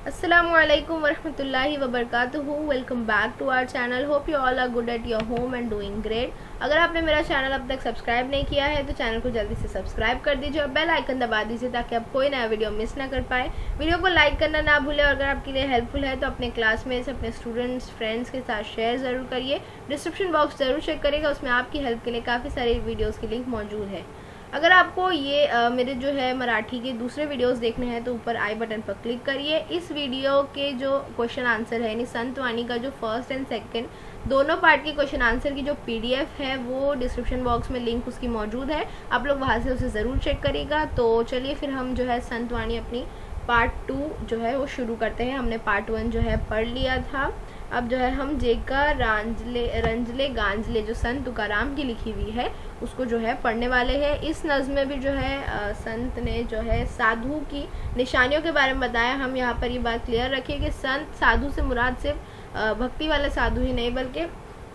Assalamualaikum warahmatullahi wabarakatuh। Welcome back to our channel. Hope you all are good at your home and doing great. अगर आपने मेरा channel अब तक subscribe नहीं किया है तो चैनल को जल्दी से सब्सक्राइब कर दीजिए और बेल आइकन दबा दीजिए ताकि आप कोई नया वीडियो मिस ना कर पाए। वीडियो को लाइक करना ना भूलें और अगर आपके लिए हेल्पफुल है तो अपने क्लासमेट्स, अपने स्टूडेंट्स, फ्रेंड्स के साथ शेयर ज़रूर करिए। डिस्क्रिप्शन बॉक्स ज़रूर चेक करिएगा, उसमें आपकी हेल्प के लिए काफ़ी सारे वीडियोज़ की लिंक मौजूद है। अगर आपको ये मेरे जो है मराठी के दूसरे वीडियोस देखने हैं तो ऊपर आई बटन पर क्लिक करिए। इस वीडियो के जो क्वेश्चन आंसर है यानी संत वाणी का जो फर्स्ट एंड सेकंड दोनों पार्ट के क्वेश्चन आंसर की जो पीडीएफ है वो डिस्क्रिप्शन बॉक्स में लिंक उसकी मौजूद है, आप लोग वहाँ से उसे ज़रूर चेक करिएगा। तो चलिए फिर हम जो है संत वाणी अपनी पार्ट 2 जो है वो शुरू करते हैं। हमने पार्ट 1 जो है पढ़ लिया था। अब जो है हम जेका रंजले गांजले जो संत तुकाराम की लिखी हुई है उसको जो है पढ़ने वाले हैं। इस नज़्म में भी जो है संत ने जो है साधु की निशानियों के बारे में बताया। हम यहाँ पर ये बात क्लियर रखिए कि संत साधु से मुराद सिर्फ भक्ति वाले साधु ही नहीं बल्कि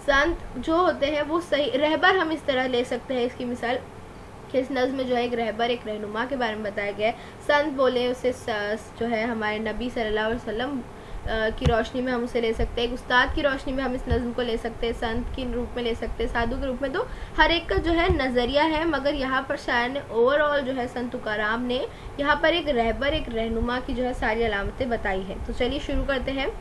संत जो होते हैं वो सही रहबर हम इस तरह ले सकते हैं। इसकी मिसाल कि इस नज़्म में जो है एक रहबर, एक रहनुमा के बारे में बताया गया है। संत बोले उसे जो है हमारे नबी सल्लल्लाहु अलैहि वसल्लम की रोशनी में हम उसे ले सकते हैं, एक उस्ताद की रोशनी में हम इस नज़्म को ले सकते हैं, संत के रूप में ले सकते हैं, साधु के रूप में। तो हर एक का जो है नज़रिया है, मगर यहाँ पर शायर ने ओवरऑल जो है संत तुकाराम ने यहाँ पर एक रहबर, एक रहनुमा की जो है सारी अलामतें बताई है। तो चलिए शुरू करते हैं।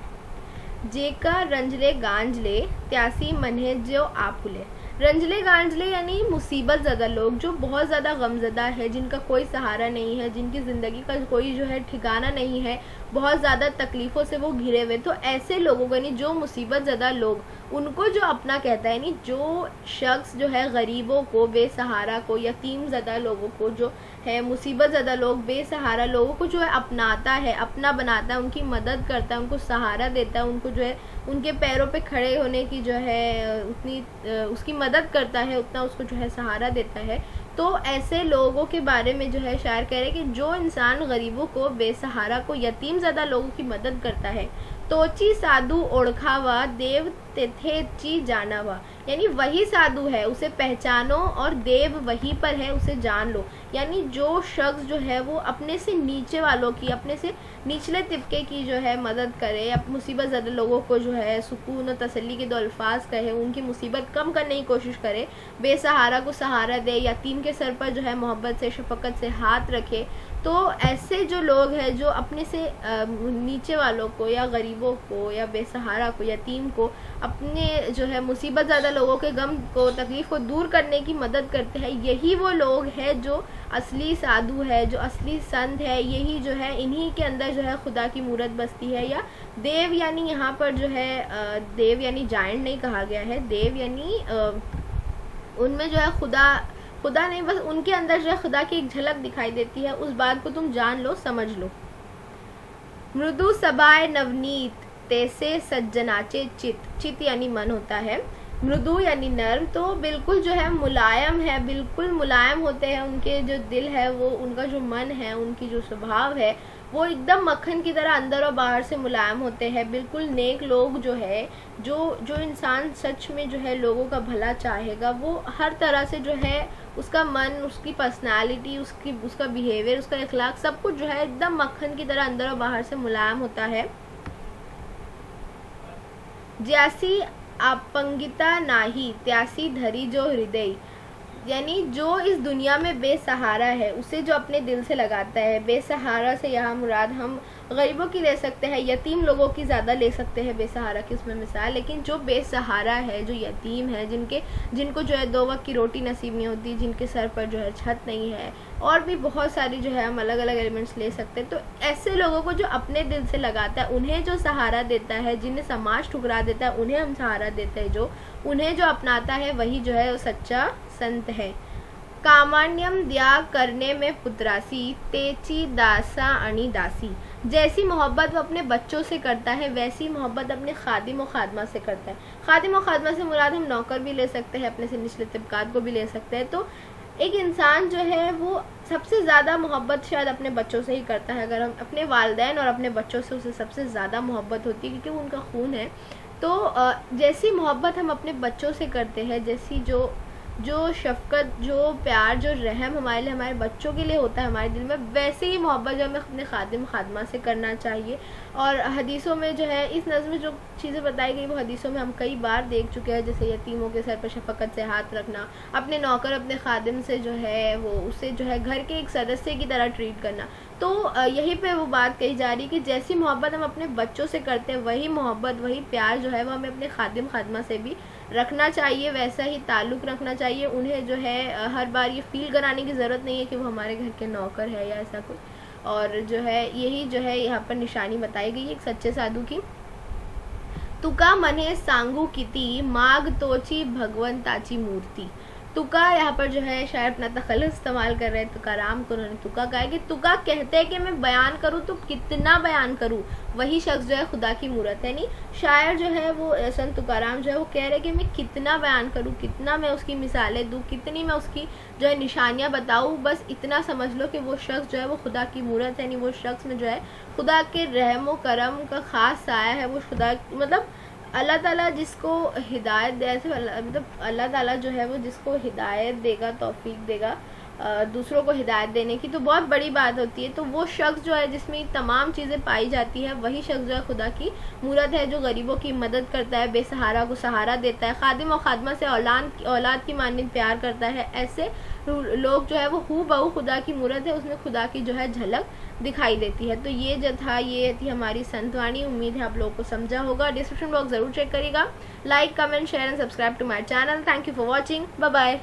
जेका रंजले गांजले त्यासी मन्हे जो आपुले। रंजले गांजले यानी मुसीबत ज़्यादा लोग जो बहुत ज़्यादा गमज़दा है, जिनका कोई सहारा नहीं है, जिनकी ज़िंदगी का कोई जो है ठिकाना नहीं है, बहुत ज़्यादा तकलीफ़ों से वो घिरे हुए। तो ऐसे लोगों को यानी जो मुसीबत ज़्यादा लोग उनको जो अपना कहता है, यानी जो शख्स जो है गरीबों को, बेसहारा को, यतीम ज़्यादा लोगों को जो है, मुसीबत ज़्यादा लोग, बेसहारा लोगों को जो है अपनाता है, अपना बनाता है, उनकी मदद करता है, उनको सहारा देता है, उनको जो है उनके पैरों पे खड़े होने की जो है उतनी उसकी मदद करता है, उतना उसको जो है सहारा देता है। तो ऐसे लोगों के बारे में जो है शायर कह रहे हैं कि जो इंसान गरीबों को, बेसहारा को, यतीम ज़्यादा लोगों की मदद करता है, तोची साधु ओढ़खावा देव तेथेची जानावा, यानी वही साधु है, उसे पहचानो और देव वहीं पर है, उसे जान लो। यानी जो शख्स जो है वो अपने से नीचे वालों की, अपने से निचले तबके की जो है मदद करे, अब मुसीबत ज़्यादा लोगों को जो है सुकून और तसल्ली के दो अल्फाज कहे, उनकी मुसीबत कम करने की कोशिश करे, बेसहारा को सहारा दे, यतीम के सर पर जो है मोहब्बत से, शफकत से हाथ रखे। तो ऐसे जो लोग हैं जो अपने से नीचे वालों को या गरीबों को या बेसहारा को, यतीम को, अपने जो है मुसीबत ज़्यादा लोगों के गम को, तकलीफ़ को दूर करने की मदद करते हैं, यही वो लोग हैं जो असली साधु है, जो असली संत है। यही जो है इन्हीं के अंदर जो है खुदा की मूरत बसती है। या देव यानी यहाँ पर जो है देव यानी जायंट नहीं कहा गया है, देव यानी उनमें जो है खुदा नहीं, बस उनके अंदर जो है खुदा की एक झलक दिखाई देती है। उस बात को तुम जान लो, समझ लो। मृदु सबाय नवनीत तैसे सज्जनाचे चित यानी मन होता है, मृदु यानी नर्म। तो बिल्कुल जो है मुलायम है, बिल्कुल मुलायम होते हैं उनके जो दिल है, वो उनका जो मन है, उनकी जो स्वभाव है वो एकदम मक्खन की तरह अंदर और बाहर से मुलायम होते हैं। बिल्कुल नेक लोग जो है, जो इंसान सच में जो है लोगों का भला चाहेगा, वो हर तरह से जो है उसका मन, उसकी पर्सनालिटी, उसका बिहेवियर, उसका इखलाक, सब कुछ जो है एकदम मक्खन की तरह अंदर और बाहर से मुलायम होता है। जैसी आपंगिता नाही त्यासी धरी जो हृदय, यानी जो इस दुनिया में बेसहारा है उसे जो अपने दिल से लगाता है। बेसहारा से यहाँ मुराद हम गरीबों की ले सकते हैं, यतीम लोगों की ज़्यादा ले सकते हैं बेसहारा की उसमें मिसाल। लेकिन जो बेसहारा है, जो यतीम है, जिनको जो है 2 वक्त की रोटी नसीब नहीं होती, जिनके सर पर जो है छत नहीं है, और भी बहुत सारी जो है हम अलग अलग एलिमेंट्स ले सकते हैं। तो ऐसे लोगों को जो अपने दिल से लगाता है, उन्हें जो सहारा देता है, जिन्हें समाज ठुकरा देता है उन्हें हम सहारा देते हैं, जो उन्हें जो अपनाता है वही जो है वो सच्चा संत है। कामान्यम द्या करने में पुत्रासी तेची दासा अणी दासी, जैसी मोहब्बत वो अपने बच्चों से करता है वैसी मोहब्बत अपने खादिम और खादमा से करता है। खादिम और खादमा से मुराद हम नौकर भी ले सकते हैं, अपने से निचले तबकात को भी ले सकते हैं। तो एक इंसान जो है वो सबसे ज़्यादा मोहब्बत शायद अपने बच्चों से ही करता है। अगर हम अपने वालिदैन और अपने बच्चों से उसे सबसे ज़्यादा मोहब्बत होती है क्योंकि वो उनका खून है। तो जैसी मोहब्बत हम अपने बच्चों से करते हैं, जैसी जो जो शफ़क़त, जो प्यार, जो रहम हमारे लिए, हमारे बच्चों के लिए होता है हमारे दिल में, वैसे ही मोहब्बत जो हमें अपने खादिम खादमा से करना चाहिए। और हदीसों में जो है इस नज़्म में जो चीज़ें बताई गई वो हदीसों में हम कई बार देख चुके हैं, जैसे यतीमों के सर पर शफ़क़त से हाथ रखना, अपने नौकर अपने खादिम से जो है वो उसे जो है घर के एक सदस्य की तरह ट्रीट करना। तो यहीं पे वो बात कही जा रही कि जैसी मोहब्बत हम अपने बच्चों से करते हैं, वही मोहब्बत, वही प्यार जो है वो हमें अपने खादिम खादमा से भी रखना चाहिए, वैसा ही ताल्लुक़ रखना चाहिए। उन्हें जो है हर बार ये फ़ील कराने की ज़रूरत नहीं है कि वो हमारे घर के नौकर है या ऐसा कुछ। और जो है यही जो है यहाँ पर निशानी बताई गई है एक सच्चे साधु की। तुका मने सांगू किती माग तोची भगवंताची मूर्ति। तुका यहाँ पर जो है शायर अपना तखल्लुस इस्तेमाल कर रहे हैं, तुकाराम को उन्होंने तुका कहा कि तुका कहते हैं कि मैं बयान करूँ तो कितना बयान करूँ, वही शख्स जो है खुदा की मूरत है। नहीं, शायर जो है वो संत तुकाराम जो है वो कह रहे हैं कि मैं कितना बयान करूँ, कितना मैं उसकी मिसालें दूँ, कितनी मैं उसकी जो है निशानियाँ बताऊँ, बस इतना समझ लो कि वो शख्स जो है वो खुदा की मूरत है। नहीं, वो शख्स में जो है खुदा के रहम करम का ख़ास साया है। वो खुदा मतलब अल्लाह ताला जिसको हिदायत दे, ऐसे मतलब अल्लाह ताला जो है वो जिसको हिदायत देगा, तौफीक देगा दूसरों को हिदायत देने की, तो बहुत बड़ी बात होती है। तो वो शख्स जो है जिसमें तमाम चीज़ें पाई जाती है, वही शख्स जो है खुदा की मूरत है, जो गरीबों की मदद करता है, बेसहारा को सहारा देता है, खादिम और खादमा से औलाद की मानिंद प्यार करता है। ऐसे लोग जो है वो हू बहू खुदा की मूरत है, उसमें खुदा की जो है झलक दिखाई देती है। तो ये जो था, ये थी हमारी संतवाणी। उम्मीद है आप लोगों को समझा होगा। डिस्क्रिप्शन बॉक्स ज़रूर चेक करिएगा। Like, comment, share and subscribe to my channel. Thank you for watching. Bye bye.